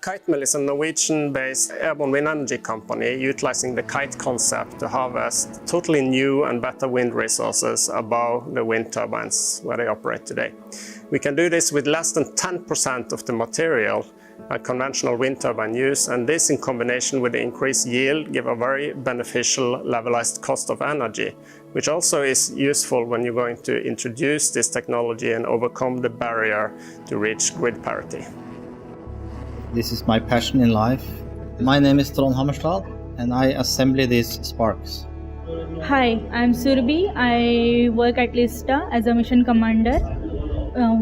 Kitemill is a Norwegian-based airborne wind energy company utilizing the kite concept to harvest totally new and better wind resources above the wind turbines where they operate today. We can do this with less than 10% of the material that conventional wind turbine use, and this in combination with the increased yield give a very beneficial levelized cost of energy, which also is useful when you're going to introduce this technology and overcome the barrier to reach grid parity. This is my passion in life. My name is Trond Hammerstad and I assemble these sparks. Hi, I'm Surbi. I work at Lista as a mission commander.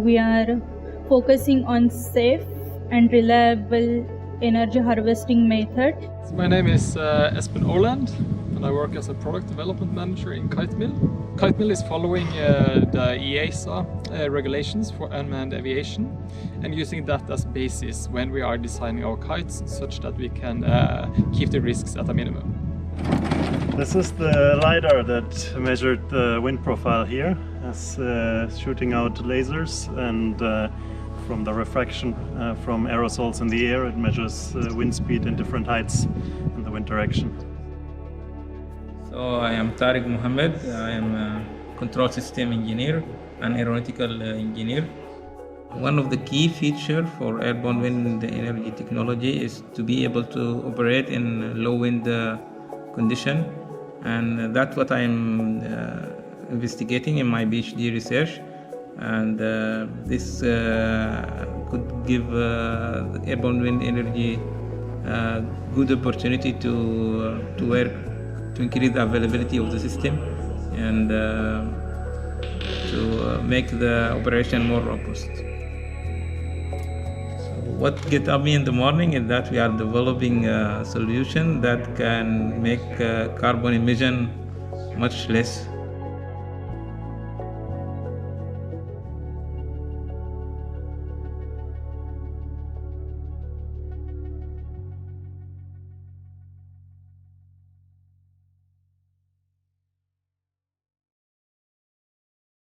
We are focusing on safe and reliable energy harvesting method. My name is Espen Åland and I work as a product development manager in Kitemill. Kitemill is following the EASA regulations for unmanned aviation and using that as basis when we are designing our kites such that we can keep the risks at a minimum. This is the LiDAR that measured the wind profile here, as shooting out lasers, and from the refraction from aerosols in the air it measures wind speed in different heights and the wind direction. So I am Tariq Mohammed. I am a control system engineer and aeronautical engineer. One of the key features for airborne wind energy technology is to be able to operate in low wind condition, and that's what I am investigating in my PhD research. And this could give airborne wind energy good opportunity to work to increase the availability of the system and to make the operation more robust. What gets up me in the morning is that we are developing a solution that can make carbon emission much less